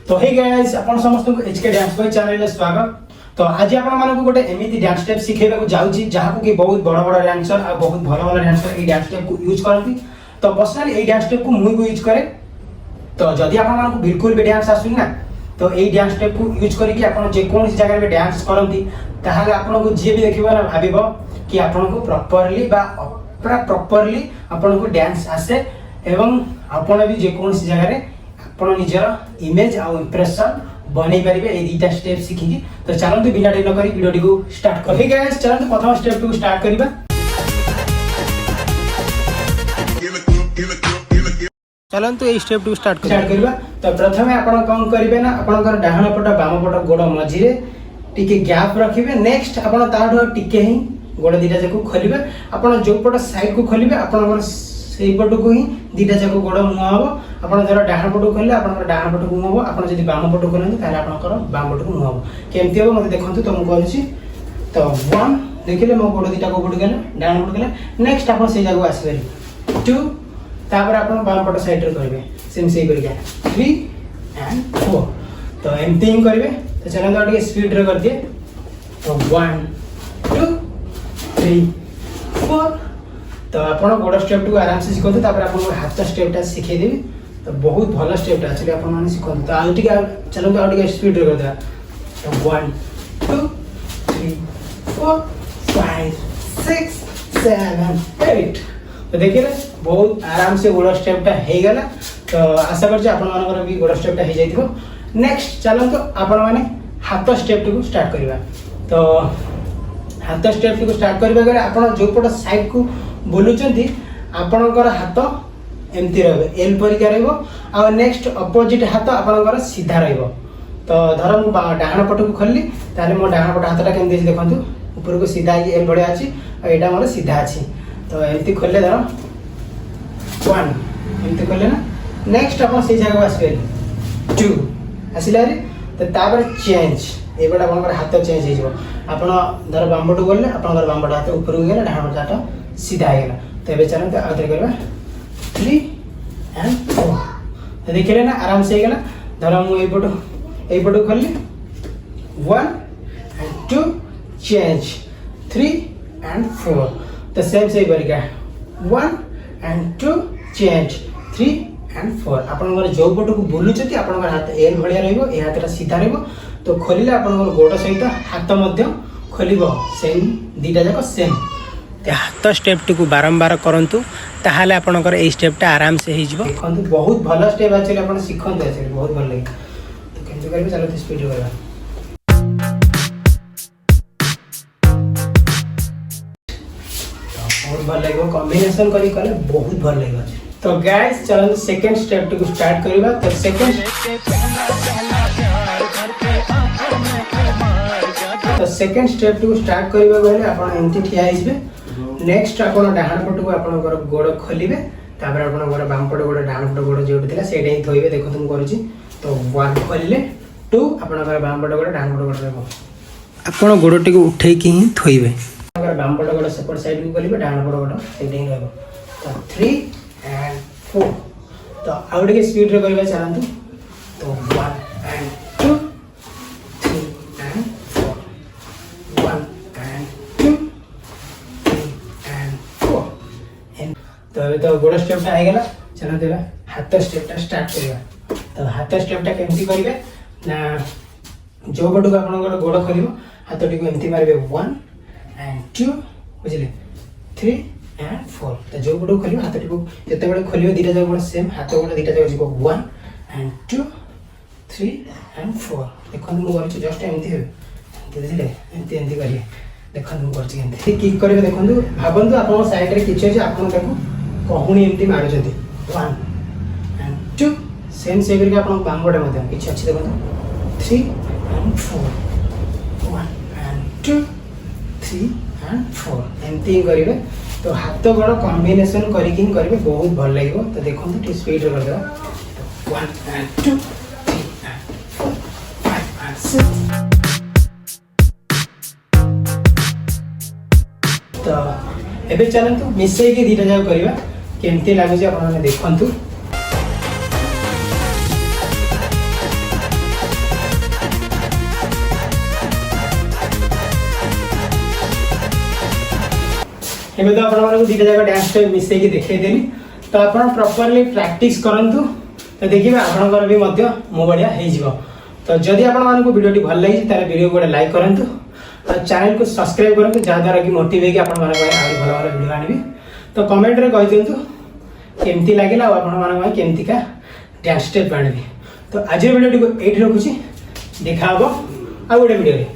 तो hey guys अपन समस्त को एचके डांस बॉय चैनल में स्वागत। तो आज आपण मानको गोटे एमिति डांस स्टेप सिखेबा को जाउची जहा को कि बहुत बड़ बड़ डांसर आ बहुत भलो भलो डांसर ए डांस स्टेप को यूज करती। तो पर्सनली ए डांस स्टेप को मुई को यूज करे। तो जदि आपण मानको बिल्कुल भी डांस आसुनी ना तो ए डांस स्टेप को यूज करके आपण जे कोन सी जगह में डांस करंती ताहाले आपण को जे भी देखिबा ना भाबिबो कि आपण को प्रॉपर्ली बा प्रॉपर्ली आपण को डांस आसे एवं आपण भी जे कोन सी जगह रे आपण निजर इमेज आ इंप्रेशन बनै परिबे ए दीटा स्टेप सिखिकी। तो चलंतु बिना डिले न करी वीडियो को स्टार्ट कर। हे गाइस चलंतु प्रथम स्टेप को स्टार्ट करिबा। चलंतु ए स्टेप को स्टार्ट करिबा। तो प्रथमे आपण कोन करिवे ना आपनकर डाहाण पट बाम पट गोड़ मझी रे टिके गैप रखिबे। नेक्स्ट आपण ताठो टिके ही गोड़ दीटा जाको खोलिबे। आपण जो पट साइड को खोलिबे आपनकर सेई पट को ही दीटा जाको गोड़ मुहाबो। आपण जरा डाहाण पट को खोलले आपनकर डाहाण पट को मुहाबो। आपण जदि बाम पट को खोलले ताले आपनकर बाम पट को मुहाबो। केमति हो मते देखंतु तो मु कहछि। तो 1 देखिले मो गोड़ दीटा को गुड गेले डाहाण पट गेले। नेक्स्ट आपण सेई जाको आसीबे 2 तापर आपण बाम पट साइड रे करबे सेम सेई करके 3 एंड 4। तो एमति ही करबे। तो चलो तो ଟିକେ स्पीड रे कर दिए। तो 1 2 3 4। तो आपण गोड़ स्टेप टू आराम से सिखंतु। तापर आपण हाथ स्टेप टा सिखै देबी। तो बहुत भलो स्टेप टा एक्चुअली आपण माने सिखंतु। तो आउ टिके चलो तो टिके स्पीड रे कर दे। तो 1 2 3 4 5 6 7 8। तो देखिए बहुत आराम से गोड़ स्टेप टा हे गेला। तो आशा करछि आपण मानकर भी गोड़ स्टेप टा हे जाइथिबो। नेक्स्ट चलो तो आपण माने हाथ स्टेप को स्टार्ट करबा। तो हाथ स्टेप को स्टार्ट करबा गले आपण जो पट साइड को बोलुचंती आपणकर हाथ एमती रहबे एल परिका रहबो। आ नेक्स्ट अपोजिट हाथ आपणकर सीधा रहबो। तो धर मु डाहाण पट को खोलली ताले मो डाहाण पट हाथटा केमती अछि देखंतु ऊपर को सीधा एल बढिया अछि आ एटा मोर सीधा अछि। तो एमती खोलले धर 1 एमती खोलले ना। नेक्स्ट अपन से जगह आसबे 2 आसिला रे। तो तापर चेंज ए बडा आपनकर हाथ चेंज हे जिवो। आपण धर बाम पट बोलले आपनकर बाम पट हाथ ऊपर को गेला डाहाण पट हाथ सीधा हो गला। तो ये चलो तो आउट करबा 3 एंड 4। तो देखिले ना आराम से हो गला। धर मु ए पटो खोलली 1 एंड 2 चेंज 3 एंड 4। तो सेम से परिका 1 एंड 2 चेंज 3 एंड 4। आपनकर जो पटो को बोलुचती आपनकर हाथ एल भलिया रहइबो ए हाथटा सीधा रहइबो। तो खोलिले आपनकर गोड़ सहित हाथ मध्य खोलिबो सेम दीटा जाक सेम। हाथ स्टेप को बारंबार करंतु ताहाले आपनकर ए स्टेप टा आराम से ही जिवो। देखंतु बहुत भलो स्टेप आछले आपण सिखंतु आछले बहुत भल लागे। तो केमति करबे चलो तो स्पीड करबा। बहुत भल लागो कॉम्बिनेशन करी कले बहुत भल लागो। तो गाइस चलो सेकंड स्टेप को स्टार्ट करबा। तो सेकंड स्टेप को स्टार्ट करबा बेले आपण एमति ठिया हिजबे। नेक्स्ट आपण डाहाण पट को आपनकर गोड़ खोलिबे। तापर आपण गोड़ बाम पट गोड़ डाहाण पट गोड़ जेउट थिला सेडे ही थोइबे। देखो तुम करूची। तो 1 खोलिले 2 आपनकर बाम पट गोड़ डाहाण पट गोड़ रहबो। आपण गोड़टी को उठै की ही थोइबे। आपनकर बाम पट गोड़ सेपट साइड को खोलिबे डाहाण पट गोड़ सेडे ही रहबो। तो 3 एंड 4। तो आउट के स्पीड रे करबा चाहंतु। तो 1 एंड 2 3 एंड 4 1 एंड 2 तो अभी तो गोड़ स्टेप टा आ गला। चलो देबा हाथ स्टेप टा स्टार्ट करबा। तो हाथ स्टेप टा केमती करिवे ना जो पट को आपन गोड़ खोलिबो हाथ टी को एमती मारबे 1 एंड 2 बुझिले 3 एंड 4। तो जो पट को खोलिबो हाथ टी को जते बडे खोलिबो दीटा जगह सेम हाथ गोड़ दीटा जगह जिवो 1 एंड 2 3 एंड 4। देखो मु करछु जस्ट एमती हे बुझिले एमती एमती करिए। देखो मु करछु एमती किक करबे। देखंतु भाबंतु आपन साइड रे किछ अछि आपन ताको कहुनी एमती मारुचंती 1 एंड 2 सेम से करके आपन बाम पटे मध्ये किछ अछि देखंतु 3 एंड 4 1 एंड 2 3 एंड 4 एमती करिवे। तो हाथ गोड़ कॉम्बिनेशन करके करिवे बहुत भल लागिवो। तो देखंतु टी स्पीड रे कर देबा 1 एंड 2 3 एंड 4 5 एंड 6। तो एबे चलंतु मिसई के दीटा जाक करबा केमती लागुची आपण माने देखंतु। एबे तो आपन दुईटा जाक डांस स्टेप मिसेकी देखैदेली तो आपन प्रॉपर्ली प्रैक्टिस करंतु तो देखिए आपनकर भी मध्य मो बढ़िया हो जिवो। तो जदि आपन मानको वीडियोटी भल लागि तारे वीडियो को लाइक करंतु और चैनल को सब्सक्राइब करंतु जहाँ द्वारा कि मोटिवेट आपन मानको आगे भल भल वीडियो आनिबी। तो कमेंट रे कहि दियंतु केमती लागिला और आपन मानको केमती का डांस स्टेप आनिबी। तो आज वीडियोटी को एठी रखुची देखा हबो आ गोटे वीडियो रे।